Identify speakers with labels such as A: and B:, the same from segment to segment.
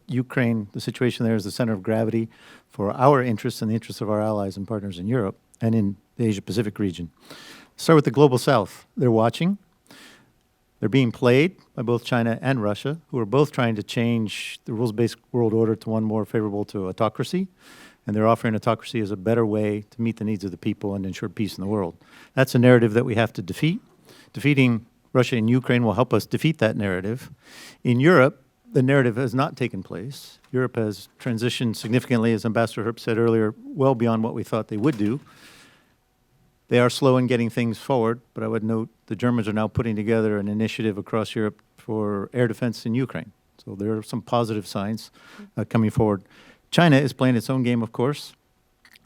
A: Ukraine, the situation there is the center of gravity for our interests and the interests of our allies and partners in Europe and in the Asia-Pacific region. Start with the Global South. They're watching. They're being played by both China and Russia, who are both trying to change the rules-based world order to one more favorable to autocracy. And they're offering autocracy as a better way to meet the needs of the people and ensure peace in the world. That's a narrative that we have to defeat. Defeating Russia and Ukraine will help us defeat that narrative. In Europe, the narrative has not taken place. Europe has transitioned significantly, as Ambassador Herb said earlier, well beyond what we thought they would do. They are slow in getting things forward, but I would note the Germans are now putting together an initiative across Europe for air defense in Ukraine. So there are some positive signs coming forward. China is playing its own game, of course.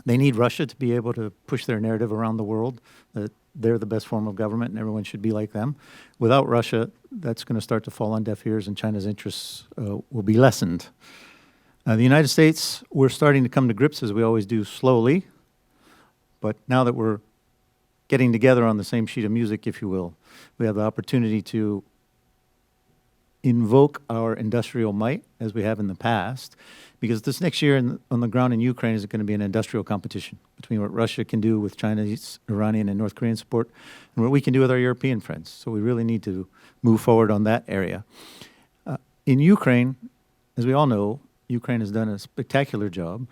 A: They need Russia to be able to push their narrative around the world that they're the best form of government and everyone should be like them. Without Russia, that's going to start to fall on deaf ears and China's interests will be lessened. The United States, we're starting to come to grips, as we always do, slowly. But now that we're getting together on the same sheet of music, if you will, we have the opportunity to invoke our industrial might, as we have in the past, because this next year on the ground in Ukraine is going to be an industrial competition between what Russia can do with Chinese, Iranian, and North Korean support and what we can do with our European friends. So we really need to move forward on that area. In Ukraine, as we all know, Ukraine has done a spectacular job.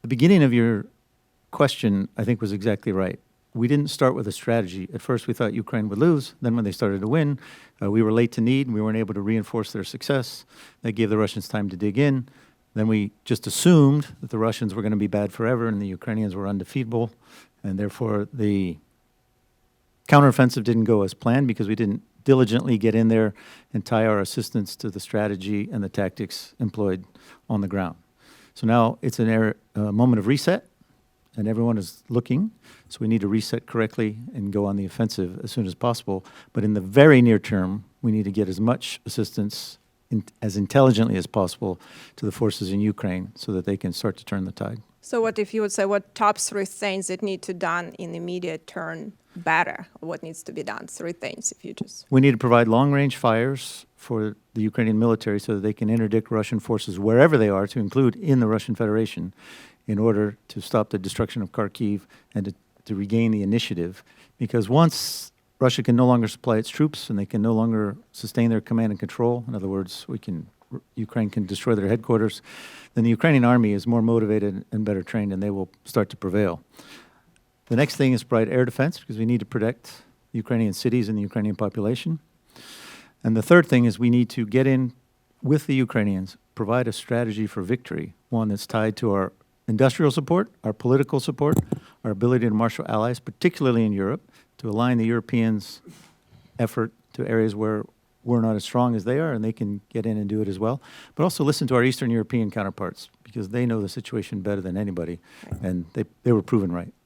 A: The beginning of your question, I think, was exactly right. We didn't start with a strategy. At first, we thought Ukraine would lose. Then when they started to win, we were late to need, and we weren't able to reinforce their success. That gave the Russians time to dig in. Then we just assumed that the Russians were going to be bad forever and the Ukrainians were undefeatable, and therefore the counteroffensive didn't go as planned because we didn't diligently get in there and tie our assistance to the strategy and the tactics employed on the ground. So now it's a moment of reset, and everyone is looking. So we need to reset correctly and go on the offensive as soon as possible. But in the very near term, we need to get as much assistance as intelligently as possible to the forces in Ukraine so that they can start to turn the tide.
B: So what if you would say what top 3 things that need to be done in the immediate term better? What needs to be done? 3 things, if you just...
A: We need to provide long-range fires for the Ukrainian military so that they can interdict Russian forces wherever they are, to include in the Russian Federation, in order to stop the destruction of Kharkiv and to regain the initiative. Because once Russia can no longer supply its troops and they can no longer sustain their command and control, in other words, Ukraine can destroy their headquarters, then the Ukrainian army is more motivated and better trained, and they will start to prevail. The next thing is provide air defense, because we need to protect Ukrainian cities and the Ukrainian population. And the third thing is we need to get in with the Ukrainians, provide a strategy for victory, one that's tied to our industrial support, our political support, our ability to marshal allies, particularly in Europe, to align the Europeans' effort to areas where we're not as strong as they are, and they can get in and do it as well. But also listen to our Eastern European counterparts, because they know the situation better than anybody, and they were proven right.